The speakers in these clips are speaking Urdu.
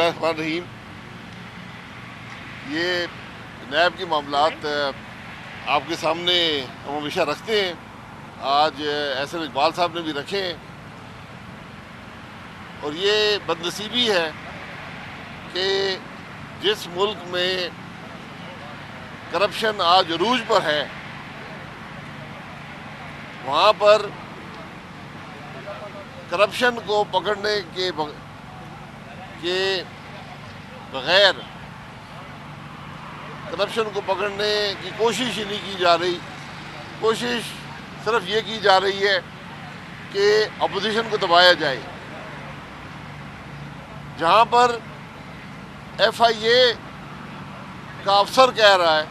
اللہ الرحمن الرحیم۔ یہ نیب کے معاملات آپ کے سامنے ہم ہمیشہ رکھتے ہیں، آج احسن اقبال صاحب نے بھی رکھے ہیں، اور یہ بدنصیبی ہے کہ جس ملک میں کرپشن آج عروج پر ہے وہاں پر کرپشن کو پکڑنے کے بغیر کرپشن کو پکڑنے کی کوشش ہی نہیں کی جا رہی۔ کوشش صرف یہ کی جا رہی ہے کہ اپوزیشن کو دبایا جائے۔ جہاں پر ایف آئی اے کا افسر کہہ رہا ہے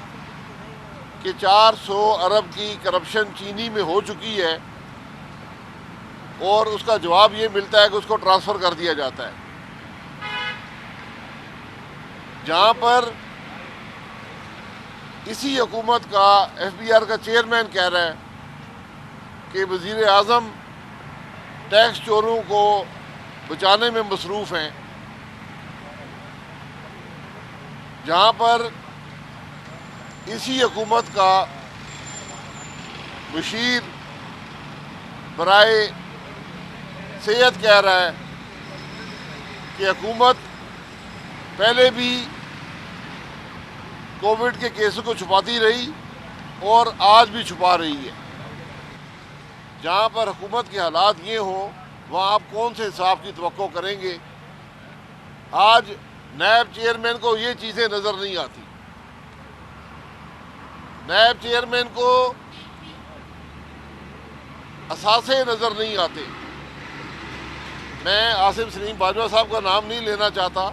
کہ 400 ارب کی کرپشن چینی میں ہو چکی ہے، اور اس کا جواب یہ ملتا ہے کہ اس کو ٹرانسفر کر دیا جاتا ہے۔ جہاں پر اسی حکومت کا ایف بی آر کا چیئرمین کہہ رہا ہے کہ وزیر اعظم ٹیکس چوروں کو بچانے میں مصروف ہیں، جہاں پر اسی حکومت کا مشیر برائے صحت کہہ رہا ہے کہ حکومت پہلے بھی کووڈ کے کیسوں کو چھپاتی رہی اور آج بھی چھپا رہی ہے۔ جہاں پر حکومت کے حالات یہ ہوں وہاں آپ کون سے انصاف کی توقع کریں گے؟ آج نیب چیئرمین کو یہ چیزیں نظر نہیں آتی۔ نیب چیئرمین کو اثاثے نظر نہیں آتے۔ میں عاصم سلیم باجوہ صاحب کا نام نہیں لینا چاہتا،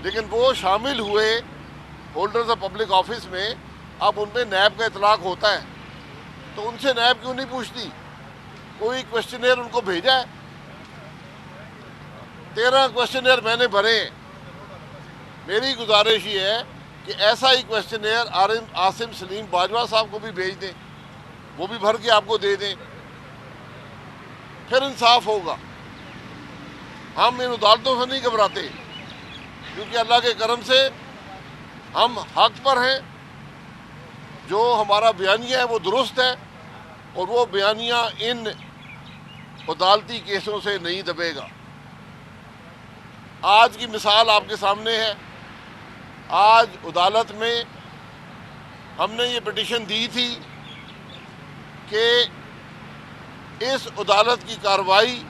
لیکن وہ شامل ہوئے ہولڈرز آف پبلک آفس میں، اب ان پہ نیب کا اطلاق ہوتا ہے تو ان سے نیب کیوں نہیں پوچھتی؟ کوئی کوشچنئر ان کو بھیجا ہے؟ 13 کوشچنئر میں نے بھرے ہیں۔ میری گزارش یہ ہے کہ ایسا ہی کوشچنئر عاصم سلیم باجوہ صاحب کو بھی بھیج دیں، وہ بھی بھر کے آپ کو دے دیں، پھر انصاف ہوگا۔ ہم ان عدالتوں سے نہیں گھبراتے، کیونکہ اللہ کے کرم سے ہم حق پر ہیں۔ جو ہمارا بیانیہ ہے وہ درست ہے، اور وہ بیانیہ ان عدالتی کیسوں سے نہیں دبے گا۔ آج کی مثال آپ کے سامنے ہے۔ آج عدالت میں ہم نے یہ پٹیشن دی تھی کہ اس عدالت کی کارروائی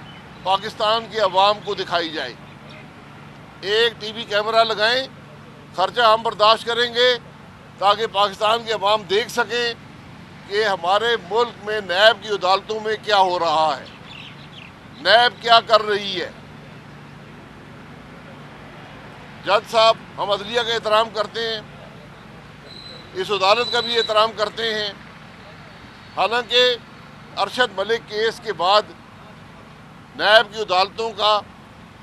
پاکستان کے عوام کو دکھائی جائے۔ ایک ٹی وی کیمرہ لگائیں، خرچہ ہم برداشت کریں گے تاکہ پاکستان کے عوام دیکھ سکیں کہ ہمارے ملک میں نیب کی عدالتوں میں کیا ہو رہا ہے، نیب کیا کر رہی ہے۔ جج صاحب، ہم عدلیہ کا احترام کرتے ہیں، اس عدالت کا بھی احترام کرتے ہیں۔ حالانکہ ارشد ملک کیس کے بعد نیب کی عدالتوں کا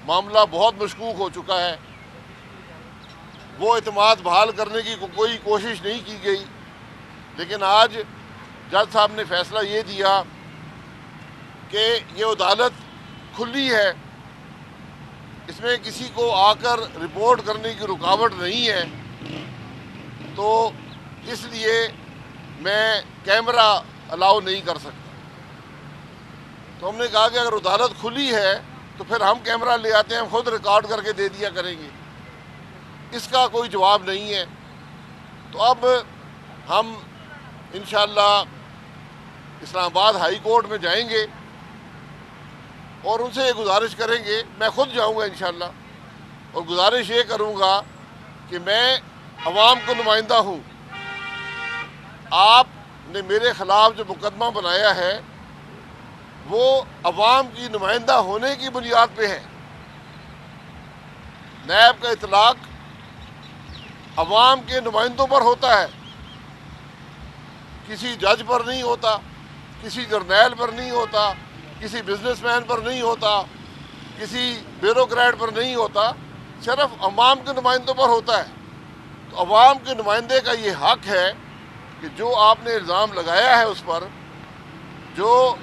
معاملہ بہت مشکوک ہو چکا ہے، وہ اعتماد بحال کرنے کی کوئی کوشش نہیں کی گئی، لیکن آج جج صاحب نے فیصلہ یہ دیا کہ یہ عدالت کھلی ہے، اس میں کسی کو آ کر رپورٹ کرنے کی رکاوٹ نہیں ہے، تو اس لیے میں کیمرہ الاؤ نہیں کر سکتا۔ تو ہم نے کہا کہ اگر عدالت کھلی ہے تو پھر ہم کیمرہ لے آتے ہیں، ہم خود ریکارڈ کر کے دے دیا کریں گے۔ اس کا کوئی جواب نہیں ہے۔ تو اب ہم انشاءاللہ اسلام آباد ہائی کورٹ میں جائیں گے اور ان سے یہ گزارش کریں گے، میں خود جاؤں گا انشاءاللہ، اور گزارش یہ کروں گا کہ میں عوام کو نمائندہ ہوں۔ آپ نے میرے خلاف جو مقدمہ بنایا ہے وہ عوام کی نمائندہ ہونے کی بنیاد پہ ہے۔ نیب کا اطلاق عوام کے نمائندوں پر ہوتا ہے، کسی جج پر نہیں ہوتا، کسی جرنیل پر نہیں ہوتا، کسی بزنس مین پر نہیں ہوتا، کسی بیوروکریٹ پر نہیں ہوتا، صرف عوام کے نمائندوں پر ہوتا ہے۔ تو عوام کے نمائندے کا یہ حق ہے کہ جو آپ نے الزام لگایا ہے اس پر، جو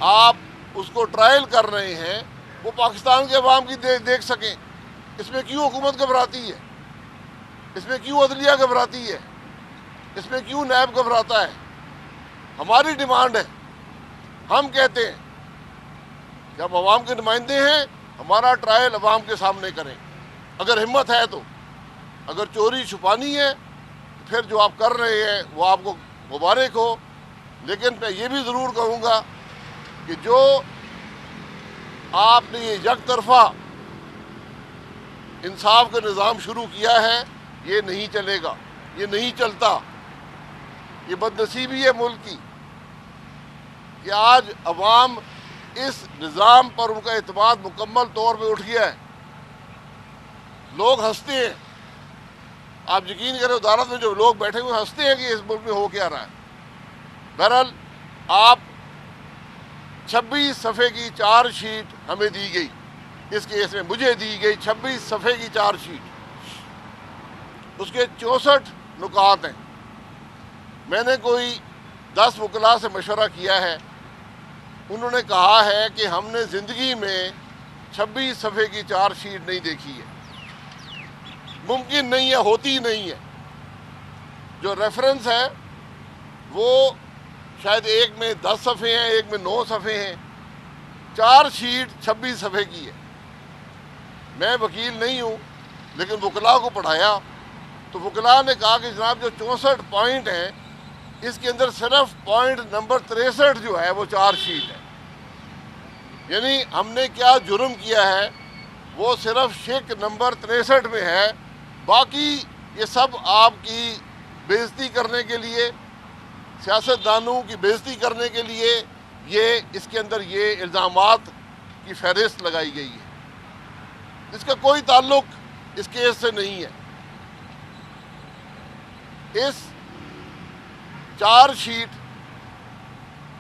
آپ اس کو ٹرائل کر رہے ہیں، وہ پاکستان کے عوام کی دیکھ سکیں۔ اس میں کیوں حکومت گھبراتی ہے؟ اس میں کیوں عدلیہ گھبراتی ہے؟ اس میں کیوں نیب گھبراتا ہے؟ ہماری ڈیمانڈ ہے، ہم کہتے ہیں کہ ہم عوام کے نمائندے ہیں، ہمارا ٹرائل عوام کے سامنے کریں اگر ہمت ہے تو۔ اگر چوری چھپانی ہے تو پھر جو آپ کر رہے ہیں وہ آپ کو مبارک ہو، لیکن میں یہ بھی ضرور کہوں گا کہ جو آپ نے یہ یک طرفہ انصاف کا نظام شروع کیا ہے یہ نہیں چلے گا، یہ نہیں چلتا۔ یہ بدنصیبی ہے ملک کی کہ آج عوام اس نظام پر ان کا اعتماد مکمل طور پہ اٹھ گیا ہے۔ لوگ ہنستے ہیں، آپ یقین کریں عدالت میں جو لوگ بیٹھے ہوئے ہنستے ہیں کہ اس ملک میں ہو کیا رہا ہے۔ بہرحال آپ 26 صفحے کی چارج شیٹ ہمیں دی گئی، اس کیس میں مجھے دی گئی 26 صفحے کی چارج شیٹ، اس کے 64 نکات ہیں۔ میں نے کوئی 10 وکلاء سے مشورہ کیا ہے، انہوں نے کہا ہے کہ ہم نے زندگی میں 26 صفحے کی چارج شیٹ نہیں دیکھی ہے، ممکن نہیں ہے، ہوتی نہیں ہے۔ جو ریفرنس ہے وہ شاید ایک میں 10 صفحے ہیں، ایک میں 9 صفحے ہیں، چارج شیٹ 26 صفحے کی ہے۔ میں وکیل نہیں ہوں لیکن وکلاء کو پڑھایا تو وکلاء نے کہا کہ جناب جو 64 پوائنٹ ہیں اس کے اندر صرف پوائنٹ نمبر 63 جو ہے وہ چارج شیٹ ہے، یعنی ہم نے کیا جرم کیا ہے وہ صرف شک نمبر 63 میں ہے، باقی یہ سب آپ کی بےعزتی کرنے کے لیے، سیاستدانوں کی بےعزتی کرنے کے لیے یہ اس کے اندر یہ الزامات کی فہرست لگائی گئی ہے، اس کا کوئی تعلق اس کیس سے نہیں ہے۔ اس چارج شیٹ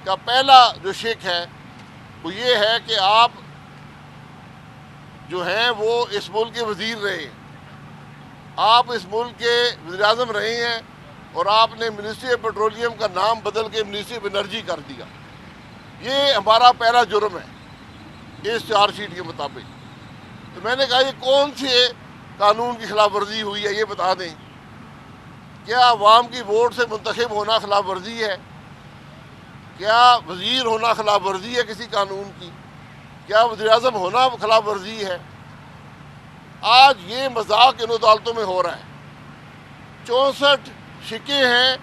کا پہلا جو شک ہے وہ یہ ہے کہ آپ جو ہیں وہ اس ملک کے وزیر رہے ہیں، آپ اس ملک کے وزیر اعظم رہے ہیں اور آپ نے منسٹری آف پیٹرولیم کا نام بدل کے منسٹری آف انرجی کر دیا۔ یہ ہمارا پہلا جرم ہے اس چارج شیٹ کے مطابق۔ تو میں نے کہا یہ کون سے قانون کی خلاف ورزی ہوئی ہے یہ بتا دیں، کیا عوام کی ووٹ سے منتخب ہونا خلاف ورزی ہے؟ کیا وزیر ہونا خلاف ورزی ہے کسی قانون کی؟ کیا وزیر اعظم ہونا خلاف ورزی ہے؟ آج یہ مذاق ان عدالتوں میں ہو رہا ہے۔ 64 شکیں ہیں،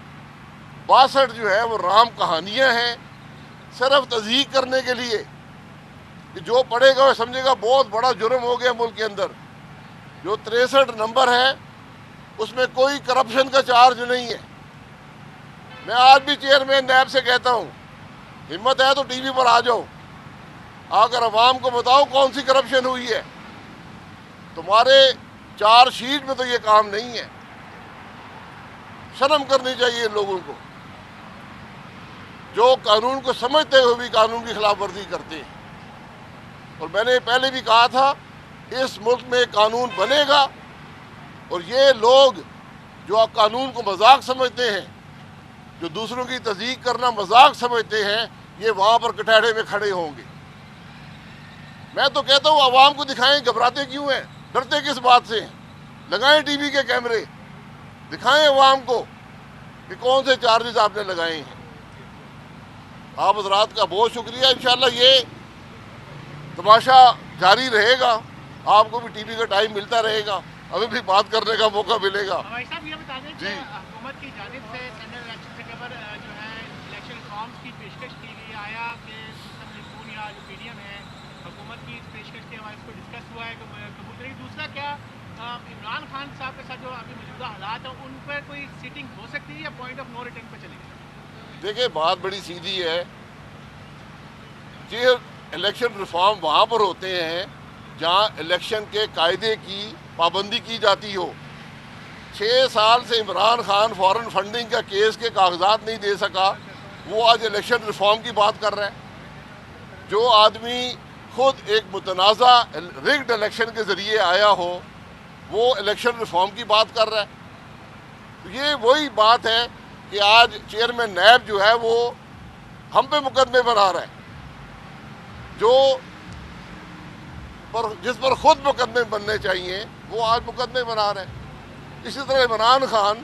62 جو ہے وہ رام کہانیاں ہیں، صرف تضحیق کرنے کے لیے کہ جو پڑھے گا وہ سمجھے گا بہت بڑا جرم ہو گیا ملک کے اندر۔ جو 63 نمبر ہے اس میں کوئی کرپشن کا چارج نہیں ہے۔ میں آج بھی چیئرمین نیب سے کہتا ہوں ہمت ہے تو ٹی وی پر آ جاؤ، آ کر عوام کو بتاؤ کون سی کرپشن ہوئی ہے۔ تمہارے چارج شیٹ میں تو یہ کام نہیں ہے۔ شرم کرنی چاہیے ان لوگوں کو جو قانون کو سمجھتے ہوئے بھی قانون کی خلاف ورزی کرتے ہیں۔ اور میں نے پہلے بھی کہا تھا اس ملک میں قانون بنے گا اور یہ لوگ جو قانون کو مذاق سمجھتے ہیں، جو دوسروں کی تصدیق کرنا مذاق سمجھتے ہیں، یہ وہاں پر کٹہرے میں کھڑے ہوں گے۔ میں تو کہتا ہوں عوام کو دکھائیں گھبراتے کیوں ہیں، ڈرتے کس بات سے ہیں؟ لگائیں ٹی وی کے کیمرے، دکھائیں عوام کو کہ کون سے چارجز آپ نے لگائے ہیں۔ آپ حضرات کا بہت شکریہ، انشاءاللہ یہ تماشا جاری رہے گا، آپ کو بھی ٹی وی کا ٹائم ملتا رہے گا، ابھی بھی بات کرنے کا موقع ملے گا۔ ہمارے صاحب یہ بتا دیں کہ حکومت کی جانب سے جنرل الیکشن سے قبل جو ہے الیکشن ریفارمز کی پیشکش کی گئی، آیا کہ مسلم لیگ یا جو پی ڈی ایم ہے حکومت کی اس پیشکش کے حوالے سے ڈسکس ہوا ہے کہ قبول کریں؟ دوسرا کیا عمران خان صاحب کے ساتھ جو ابھی موجودہ حالات ہیں ان پر کوئی سیٹنگ ہو سکتی ہے یا پوائنٹ آف نو ریٹرن پہ چلے گی؟ دیکھیں بات بڑی سیدھی ہے، یہ الیکشن ریفارم وہاں پر ہوتے ہیں جہاں الیکشن کے قاعدے کی پابندی کی جاتی ہو۔ 6 سال سے عمران خان فارن فنڈنگ کا کیس کے کاغذات نہیں دے سکا، وہ آج الیکشن ریفارم کی بات کر رہا ہے۔ جو آدمی خود ایک متنازع ریگڈ الیکشن کے ذریعے آیا ہو وہ الیکشن ریفارم کی بات کر رہا ہے۔ یہ وہی بات ہے کہ آج چیئرمین نیب جو ہے وہ ہم پہ مقدمے بنا رہا ہے۔ جو جس پر خود مقدمے بننے چاہیے وہ آج مقدمے بنا رہے ہیں۔ اسی طرح عمران خان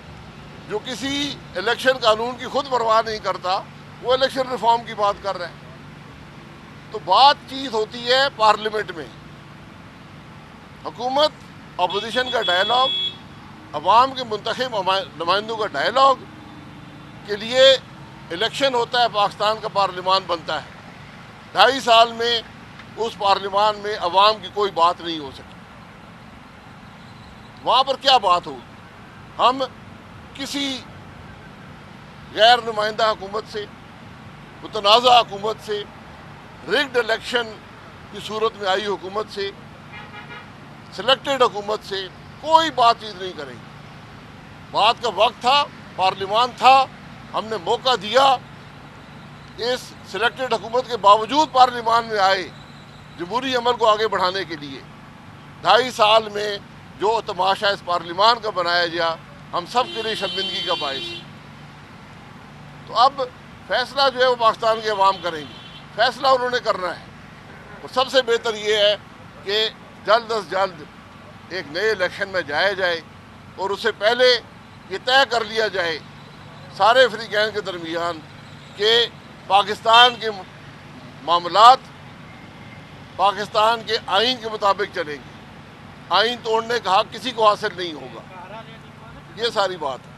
جو کسی الیکشن قانون کی خود پرواہ نہیں کرتا، وہ الیکشن ریفارم کی بات کر رہے ہیں۔ تو بات چیت ہوتی ہے پارلیمنٹ میں، حکومت اپوزیشن کا ڈائلاگ، عوام کے منتخب نمائندوں کا ڈائلاگ کے لیے الیکشن ہوتا ہے، پاکستان کا پارلیمان بنتا ہے۔ 2.5 سال میں اس پارلیمان میں عوام کی کوئی بات نہیں ہو سکی۔ وہاں پر کیا بات ہوگی؟ ہم کسی غیر نمائندہ حکومت سے، متنازع حکومت سے، ریگڈ الیکشن کی صورت میں آئی حکومت سے، سلیکٹڈ حکومت سے کوئی بات چیت نہیں کریں گے۔ بات کا وقت تھا، پارلیمان تھا، ہم نے موقع دیا، اس سلیکٹڈ حکومت کے باوجود پارلیمان میں آئے جمہوری عمل کو آگے بڑھانے کے لیے۔ 2.5 سال میں جو تماشا اس پارلیمان کا بنایا گیا، ہم سب کے لیے شرمندگی کا باعث ہے۔ تو اب فیصلہ جو ہے وہ پاکستان کے عوام کریں گے، فیصلہ انہوں نے کرنا ہے، اور سب سے بہتر یہ ہے کہ جلد از جلد ایک نئے الیکشن میں جایا جائے، اور اس سے پہلے یہ طے کر لیا جائے سارے فریقین کے درمیان کہ پاکستان کے معاملات پاکستان کے آئین کے مطابق چلیں گے، آئین توڑنے کا حق کسی کو حاصل نہیں ہوگا۔ یہ ساری بات ہے۔